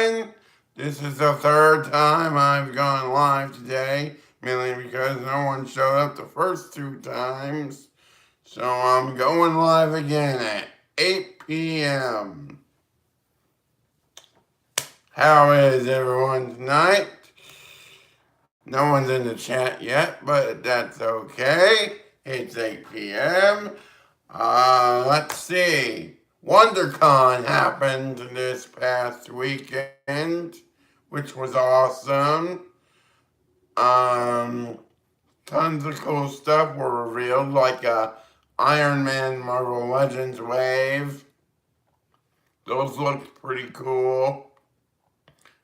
everyone. This is the third time I've gone live today, mainly because no one showed up the first two times. So I'm going live again at 8 p.m. How is everyone tonight? No one's in the chat yet, but that's okay. It's 8 p.m. Let's see. WonderCon happened this past weekend, which was awesome. Um, Tons of cool stuff were revealed, like Iron Man Marvel Legends wave. Those looked pretty cool.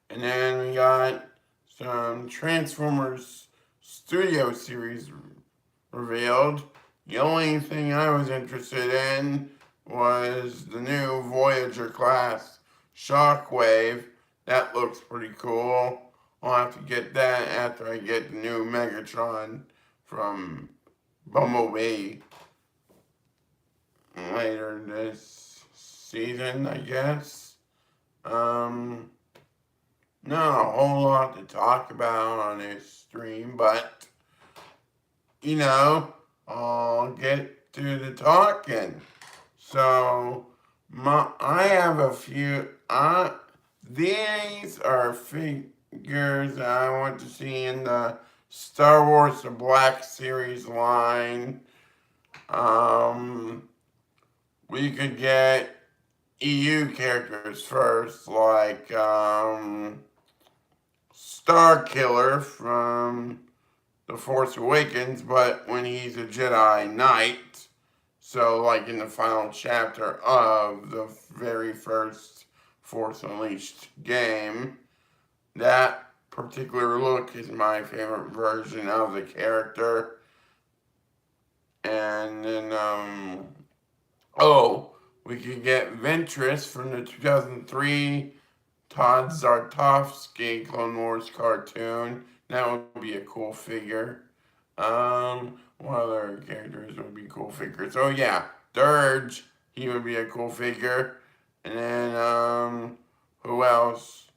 And then we got some Transformers Studio Series revealed. The only thing I was interested in was the new Voyager class Shockwave. That looks pretty cool. I'll have to get that after I get the new Megatron from Bumblebee later this season, I guess. Um, Not a whole lot to talk about on this stream, but you know, I'll get to the talking. So, I have a few. These are figures that I want to see in the Star Wars The Black Series line. Um, we could get EU characters first, like Star Killer from The Force Awakens, but when he's a Jedi Knight. So, like in the final chapter of the very first Force Unleashed game, that particular look is my favorite version of the character. And then, we could get Ventress from the 2003 Todd Zartovsky Clone Wars cartoon. That would be a cool figure. What other characters would be cool figures? Oh yeah, Dirge. He would be a cool figure. And then who else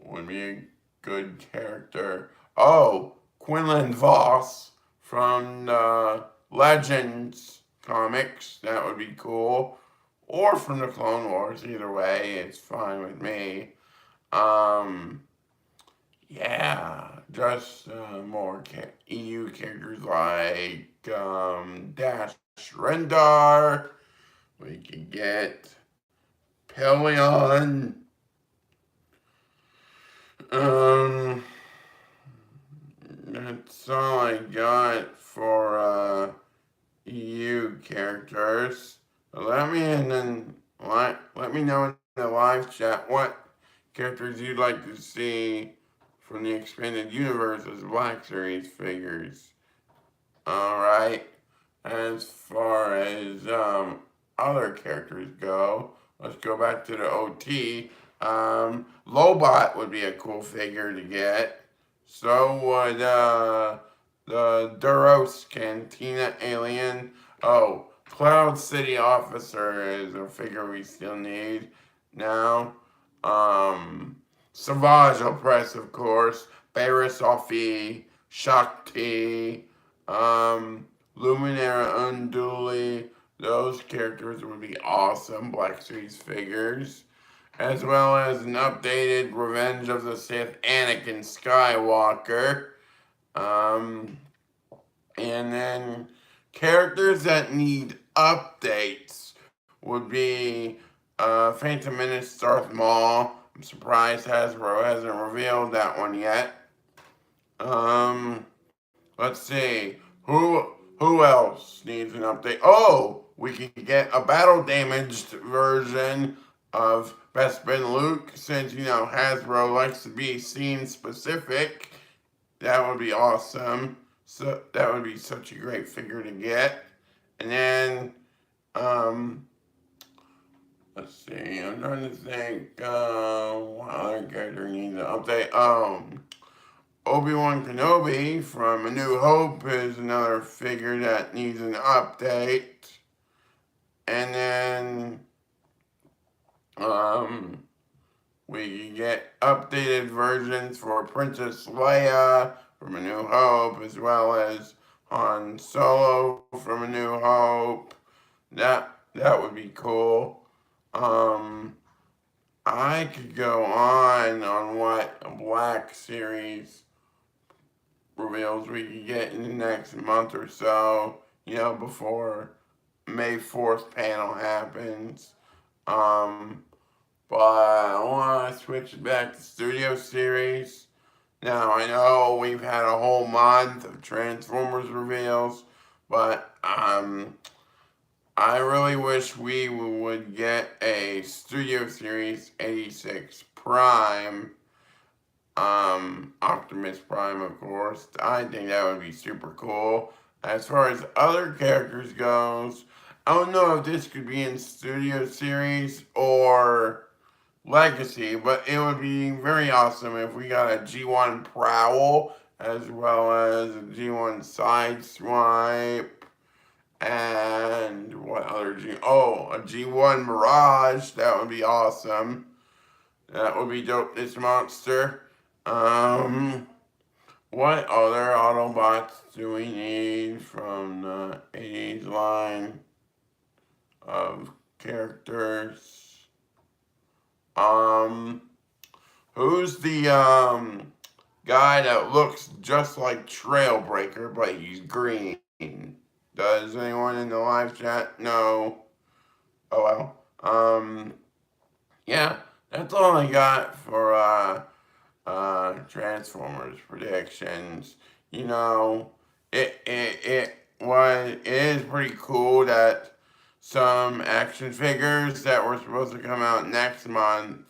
would be a good character? Oh, Quinlan Voss from the Legends comics. That would be cool. Or from the Clone Wars. Either way, it's fine with me. Um, yeah, just more EU characters like Dash Rendar. We could get Pelion. Um, that's all I got for EU characters. Let me and then let me know in the live chat what characters you'd like to see from the expanded universe as Black Series figures. Alright. As far as other characters go, let's go back to the OT. Lobot would be a cool figure to get. So would the Duros Cantina alien. Oh, Cloud City Officer is a figure we still need now. Savage Opress, of course. Barris Offee, Shakti, Luminara Unduli. Those characters would be awesome Black Series figures. As well as an updated Revenge of the Sith Anakin Skywalker. Um, and then characters that need updates would be Phantom Menace Darth Maul. I'm surprised Hasbro hasn't revealed that one yet. Let's see. Who else needs an update? Oh, we could get a battle damaged version of Bespin Luke, since Hasbro likes to be scene specific. That would be awesome. So that would be such a great figure to get. And then let's see, I'm trying to think what other character needs an update. Obi-Wan Kenobi from A New Hope is another figure that needs an update. And then We can get updated versions for Princess Leia from A New Hope, as well as Han Solo from A New Hope. That would be cool. Um, I could go on what a Black Series reveals we could get in the next month or so, before May 4th panel happens. Um, but I want to switch back to Studio Series. Now, I know we've had a whole month of Transformers reveals, but I really wish we would get a Studio Series 86 Prime. Optimus Prime, of course. I think that would be super cool. As far as other characters goes, I don't know if this could be in Studio Series or Legacy, but it would be very awesome if we got a G1 Prowl as well as a G1 Sideswipe and what other a G1 Mirage. That would be awesome. That would be dope. This monster. What other Autobots do we need from the 80s line of characters? Who's the guy that looks just like Trailbreaker, but he's green? Does anyone in the live chat know? Oh well. Yeah, that's all I got for Transformers predictions. It is pretty cool that some action figures that were supposed to come out next month,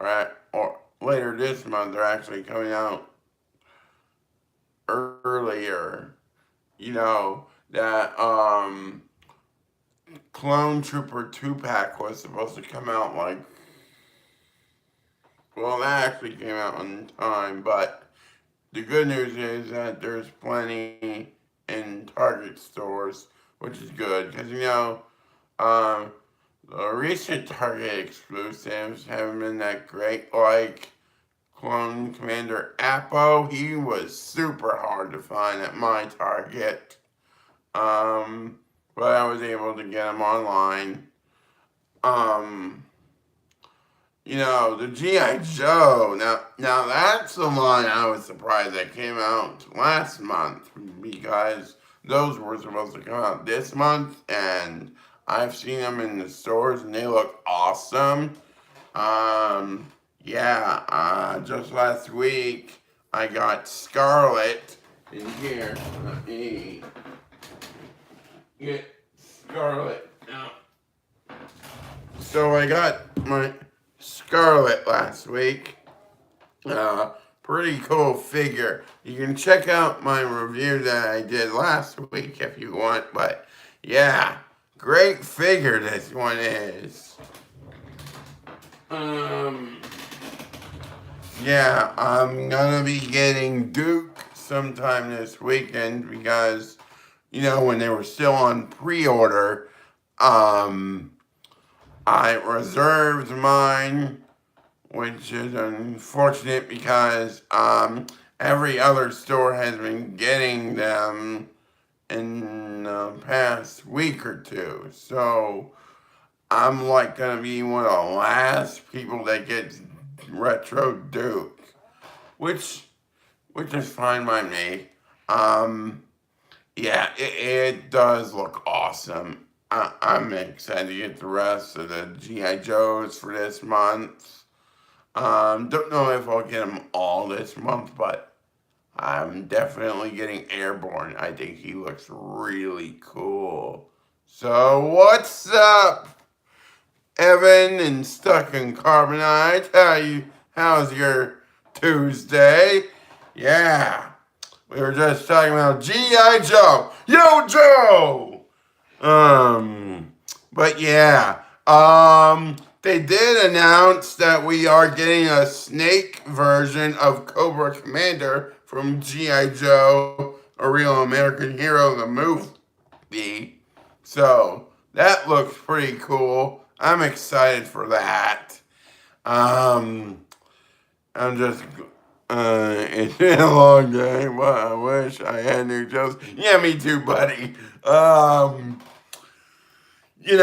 or later this month, are actually coming out earlier. That Clone Trooper 2-pack was supposed to come out well, that actually came out on time, but the good news is that there's plenty in Target stores, which is good, because, the recent Target exclusives haven't been that great, like Clone Commander Appo. He was super hard to find at my Target, but I was able to get him online. The G.I. Joe, now that's the one I was surprised that came out last month, because those were supposed to come out this month, and I've seen them in the stores and they look awesome. Just last week I got Scarlet in here. Let me get Scarlet now. So I got my Scarlet last week. Pretty cool figure. You can check out my review that I did last week if you want, but yeah, great figure this one is. I'm gonna be getting Duke sometime this weekend because, when they were still on pre-order, I reserved mine, which is unfortunate because every other store has been getting them in the past week or two. So I'm gonna be one of the last people that gets Retro Duke, which is fine by me. It does look awesome. I'm excited to get the rest of the G.I. Joes for this month. Don't know if I'll get them all this month, but I'm definitely getting Airborne. I think he looks really cool. So what's up, Evan and Stuck in Carbonite? How's your Tuesday? Yeah, we were just talking about G.I. Joe. Yo, Joe! But yeah, they did announce that we are getting a snake version of Cobra Commander from G.I. Joe, A Real American Hero, the movie. So that looks pretty cool. I'm excited for that. Um, I'm just, it's been a long day, but I wish I had new jokes. Yeah, me too, buddy. Um, it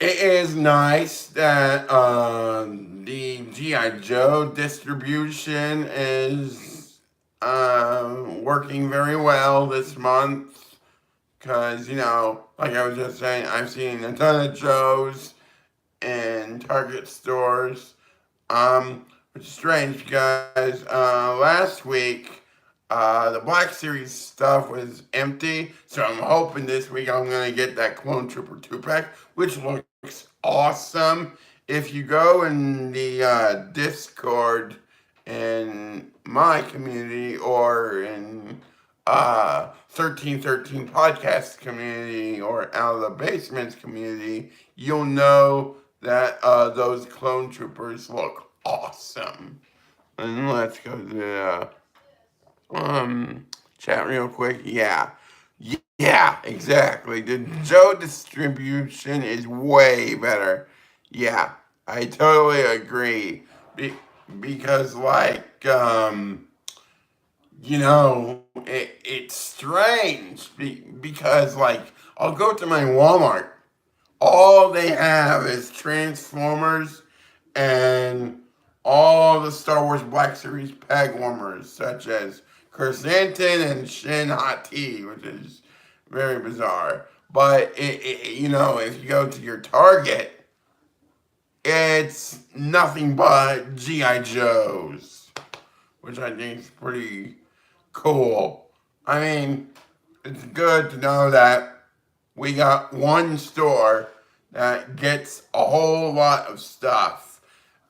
is nice that the G.I. Joe distribution is working very well this month. Because, like I was just saying, I've seen a ton of Joes in Target stores. Which is strange because last week the Black Series stuff was empty, so I'm hoping this week I'm gonna get that Clone Trooper 2-pack, which looks awesome. If you go in the Discord in my community or in 1313 podcast community or out of the basements community, you'll know that those clone troopers look awesome. And let's go to the chat real quick. Yeah, exactly. The Joe distribution is way better. Yeah, I totally agree. Because like it's strange because like I'll go to my Walmart, all they have is Transformers and all the Star Wars Black Series peg warmers, such as Chrysanthemum and Shin Hati, which is very bizarre. But if you go to your Target, it's nothing but GI Joes, which I think is pretty cool. I mean, it's good to know that we got one store that gets a whole lot of stuff.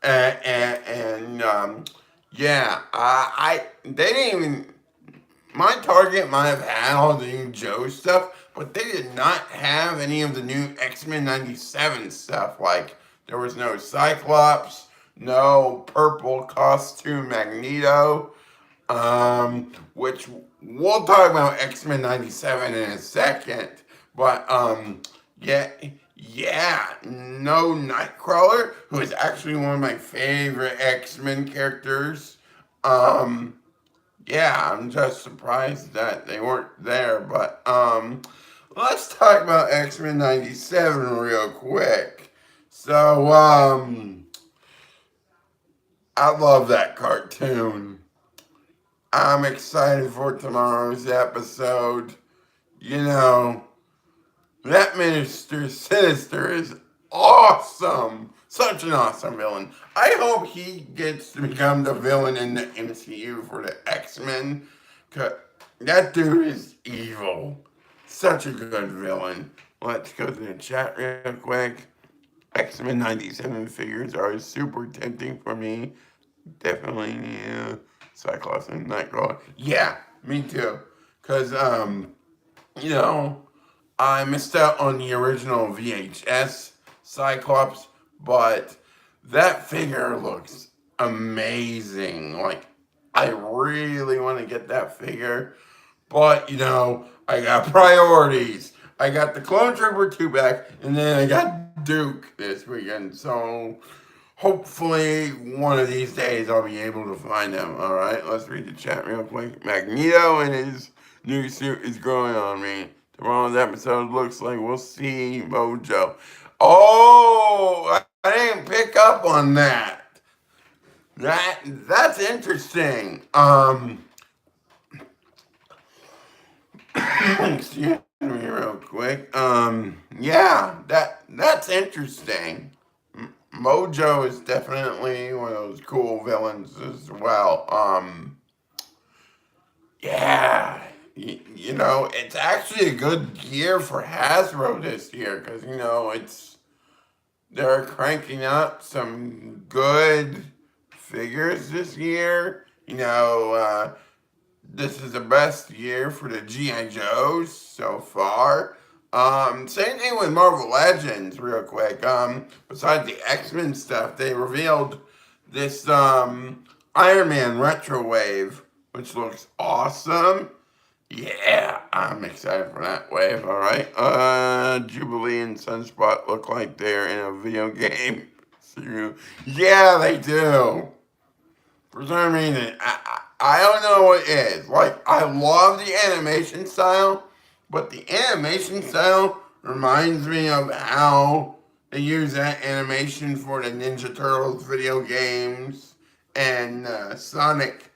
And yeah, I they didn't even. My Target might have had all the new Joe stuff, but they did not have any of the new X-Men 97 stuff. Like, there was no Cyclops, no purple costume Magneto, which we'll talk about X-Men 97 in a second. But, yeah, no Nightcrawler, who is actually one of my favorite X-Men characters. Yeah, I'm just surprised that they weren't there. But let's talk about X-Men 97 real quick. So I love that cartoon. I'm excited for tomorrow's episode. You know, that Minister Sinister is awesome. Such an awesome villain. I hope he gets to become the villain in the MCU for the X-Men. Cause that dude is evil. Such a good villain. Let's go to the chat real quick. X-Men 97 figures are super tempting for me. Definitely, yeah. Cyclops and Nightcrawler. Yeah, me too. Cause you know, I missed out on the original VHS Cyclops, but that figure looks amazing. Like, I really want to get that figure, but I got priorities. I got the Clone Trooper 2 back, and then I got Duke this weekend, so hopefully one of these days I'll be able to find him. All right, let's read the chat real quick. Magneto and his new suit is growing on me. Tomorrow's episode looks like we'll see Mojo. Oh, I didn't pick up on that. That's interesting. Excuse me real quick. Yeah, that's interesting. Mojo is definitely one of those cool villains as well. Yeah, it's actually a good year for Hasbro this year because they're cranking out some good figures this year. This is the best year for the GI Joes so far. Same thing with Marvel Legends, real quick. Besides the X-Men stuff, they revealed this Iron Man Retro Wave, which looks awesome. Yeah, I'm excited for that wave, alright. Jubilee and Sunspot look like they're in a video game Yeah, they do. For some reason, I don't know what it is. Like, I love the animation style, but the animation style reminds me of how they use that animation for the Ninja Turtles video games and Sonic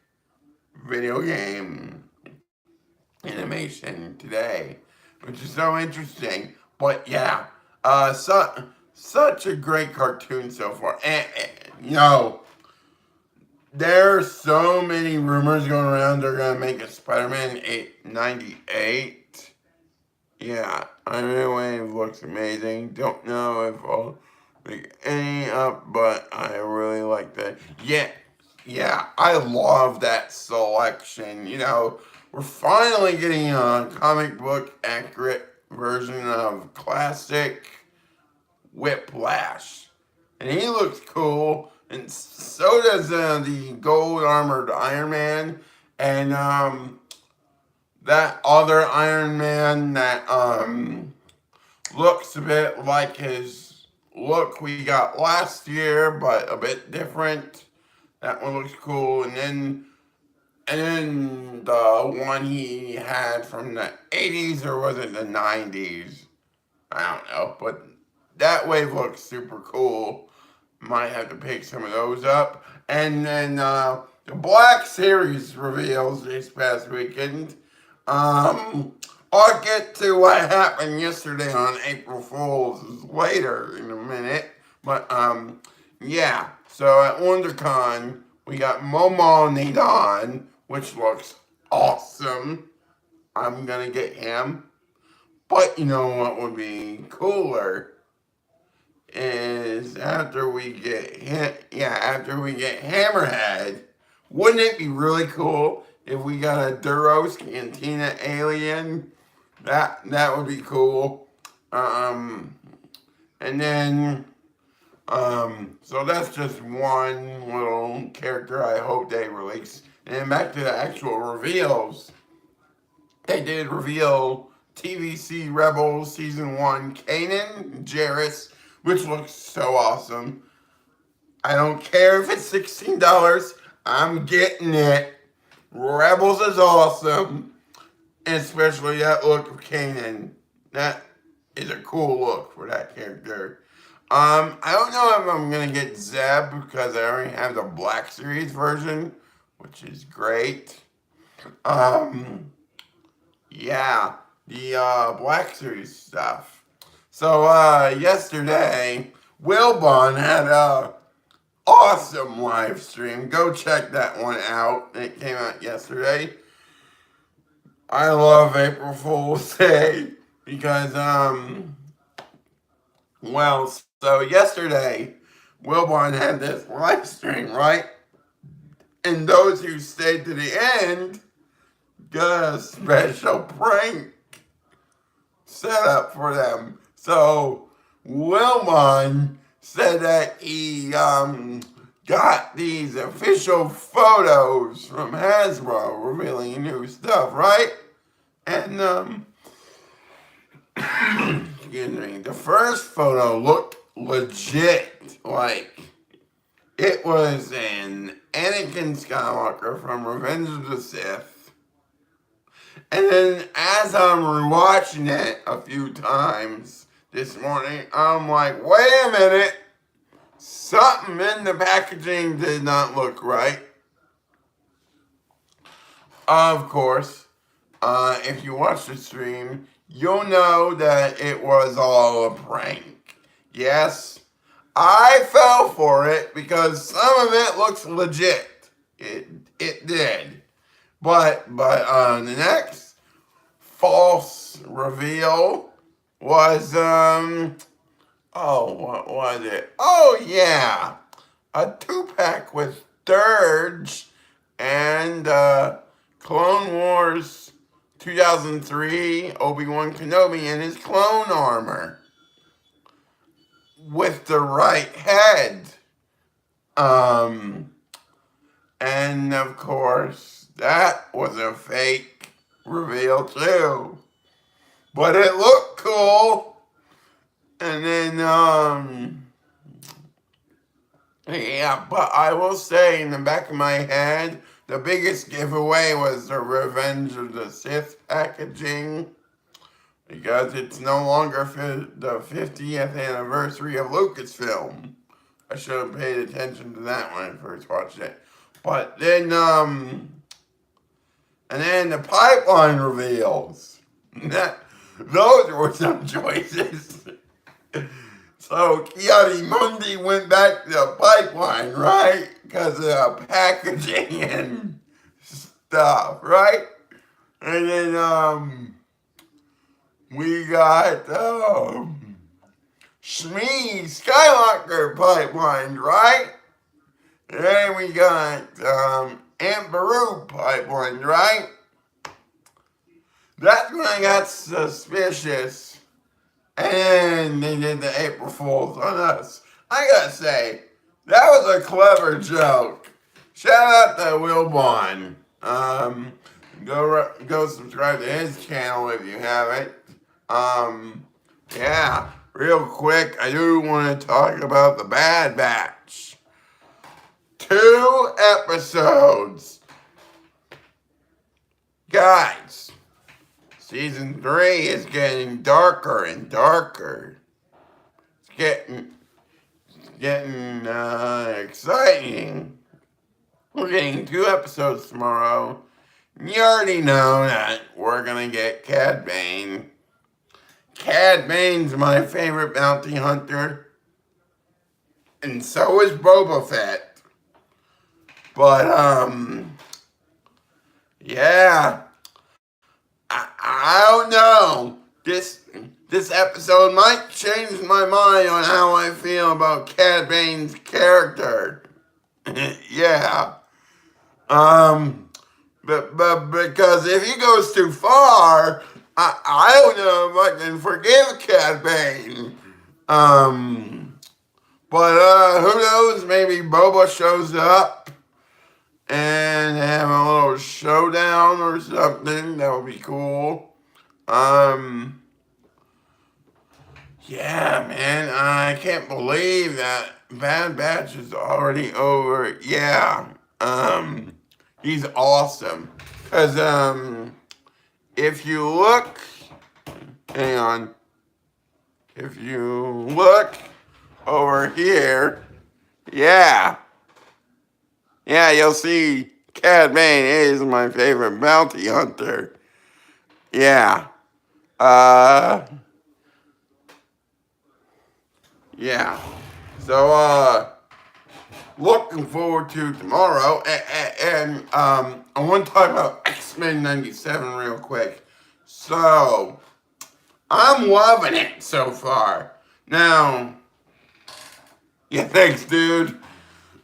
video game animation today, which is so interesting. But yeah, such a great cartoon so far. And there's so many rumors going around they're gonna make a Spider-Man 98. Yeah, I mean, it looks amazing. Don't know if I'll pick any up, but I really like that. Yeah, yeah, I love that selection. We're finally getting a comic book accurate version of classic Whiplash. And he looks cool, and so does the gold armored Iron Man, and that other Iron Man that looks a bit like his look we got last year, but a bit different. That one looks cool, and then the one he had from the 80s, or was it the 90s? I don't know, but that wave looks super cool. Might have to pick some of those up. And then the Black Series reveals this past weekend. I'll get to what happened yesterday on April Fool's later in a minute. But yeah. So at WonderCon, we got Momo Nidon, which looks awesome. I'm gonna get him. But you know what would be cooler is after we get Hammerhead. Wouldn't it be really cool if we got a Duros Cantina alien? That would be cool. And then so that's just one little character I hope they release. And then back to the actual reveals. They did reveal TVC Rebels Season 1 Kanan Jarrus, which looks so awesome. I don't care if it's $16, I'm getting it. Rebels is awesome, especially that look of Kanan. That is a cool look for that character. I don't know if I'm gonna get Zeb because I already have the Black Series version, which is great. Um, Yeah, the Black Series stuff. So yesterday, Wilbon had a awesome live stream. Go check that one out. It came out yesterday. I love April Fool's Day because so yesterday, Wilbon had this live stream, right? And those who stayed to the end got a special prank set up for them. So Wilmon said that he got these official photos from Hasbro revealing new stuff, right? And excuse me, the first photo looked legit, like it was an Anakin Skywalker from Revenge of the Sith. And then as I'm rewatching it a few times this morning, I'm like, wait a minute, something in the packaging did not look right. Of course, if you watch the stream, you'll know that it was all a prank. Yes, I fell for it because some of it looks legit. It did. But the next false reveal was what was it? Oh yeah, a 2-pack with Dirge and Clone Wars 2003 Obi-Wan Kenobi in his clone armor with the right head. And of course, that was a fake reveal too. But it looked cool. And then, Yeah, but I will say in the back of my head, the biggest giveaway was the Revenge of the Sith packaging because it's no longer the 50th anniversary of Lucasfilm. I should have paid attention to that when I first watched it. But then, and then the pipeline reveals. Those were some choices. So Ki-Adi-Mundi went back to the pipeline, right? Because of packaging and stuff, right? And then we got Shmi Skywalker pipeline, right? And then we got Aunt Beru pipeline, right? That's when I got suspicious. And they did the April Fools on us. I gotta say, that was a clever joke. Shout out to Will Bond. Go subscribe to his channel if you haven't. Yeah, real quick, I do want to talk about the Bad Batch. 2 episodes. Guys, season 3 is getting darker and darker. It's getting exciting. We're getting 2 episodes tomorrow. You already know that we're gonna get Cad Bane. Cad Bane's my favorite bounty hunter. And so is Boba Fett. But, yeah. I don't know. This episode might change my mind on how I feel about Cad Bane's character. Yeah. But because if he goes too far, I don't know if I can forgive Cad Bane. But who knows? Maybe Boba shows up and have a little showdown or something. That would be cool. Yeah, man, I can't believe that Bad Batch is already over. Yeah, he's awesome. Cause if you look, hang on, if you look over here, yeah, you'll see Cad Bane is my favorite bounty hunter. Yeah, yeah. So, looking forward to tomorrow. And I want to talk about X-Men 97 real quick. So, I'm loving it so far. Now, yeah, thanks, dude.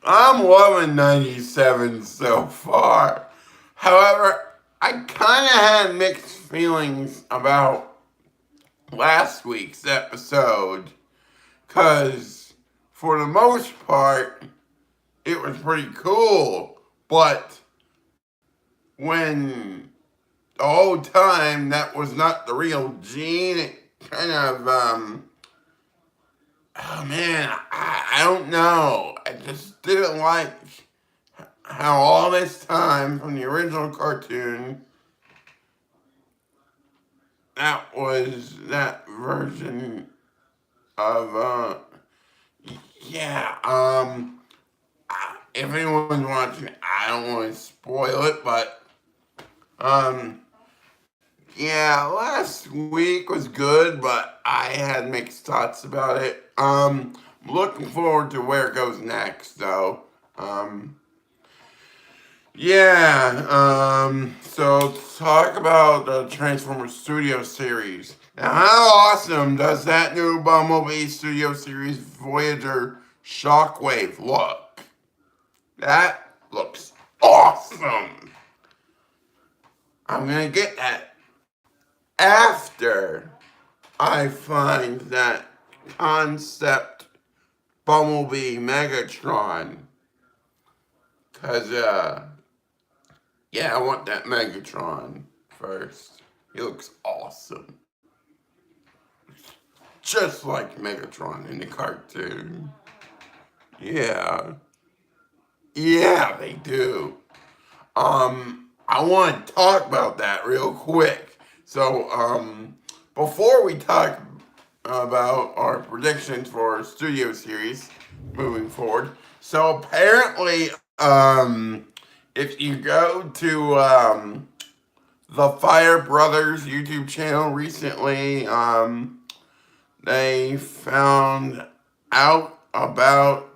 I'm loving 97 so far. However, I kind of had mixed feelings about last week's episode. Because, for the most part, it was pretty cool. But when the whole time that was not the real Gene, it kind of, oh man, I don't know. I just didn't like how all this time from the original cartoon, that was that version of, yeah, if anyone's watching, I don't want to spoil it, but, yeah, last week was good, but I had mixed thoughts about it. Looking forward to where it goes next, though. Yeah, so talk about the Transformers Studio series. Now, how awesome does that new Bumblebee Studio series Voyager Shockwave look? That looks awesome. I'm gonna get that after I find that concept Bumblebee Megatron. Cause, yeah, I want that Megatron first. He looks awesome. Just like Megatron in the cartoon. Yeah. Yeah, they do. I want to talk about that real quick. So, before we talk about our predictions for studio series moving forward, so apparently, if you go to the Fire Brothers YouTube channel recently, they found out about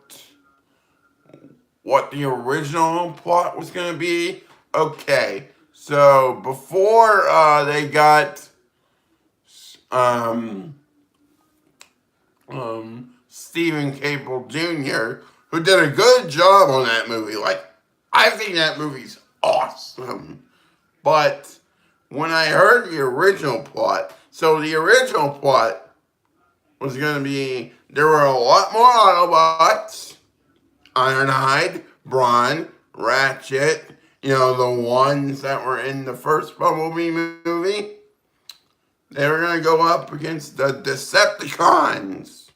what the original plot was going to be. Okay, so before they got um, Stephen Cable Jr., who did a good job on that movie. Like, I think that movie's awesome. But when I heard the original plot, so the original plot was going to be there were a lot more Autobots, Ironhide, Brawn, Ratchet, the ones that were in the first Bumblebee movie. They were going to go up against the Decepticons.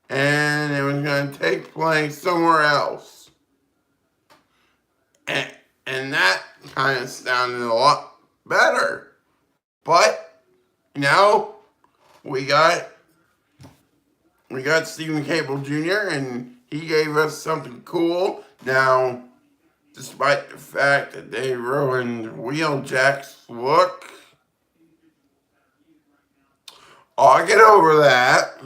And it was going to take place somewhere else. And that kind of sounded a lot better. But, we got Stephen Cable Jr. and he gave us something cool. Now, despite the fact that they ruined Wheeljack's look, I'll get over that.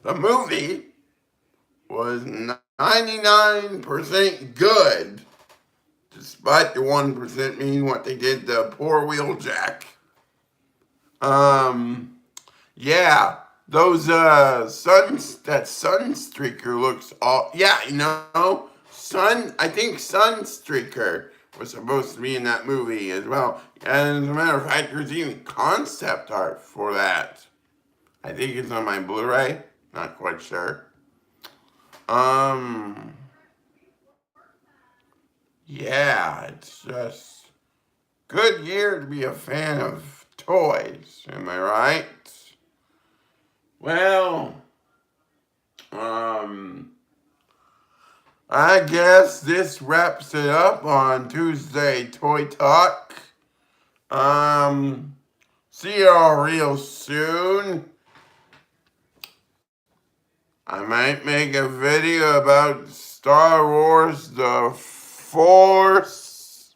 The movie was 99% good, despite the 1% being what they did to poor Wheeljack. Yeah, those that Sunstreaker looks all, yeah, I think Sunstreaker was supposed to be in that movie as well. And as a matter of fact, there's even concept art for that. I think it's on my Blu-ray, not quite sure. Yeah, it's just good year to be a fan of toys, am I right? Well, I guess this wraps it up on Tuesday Toy Talk. See y'all real soon. I might make a video about Star Wars The Force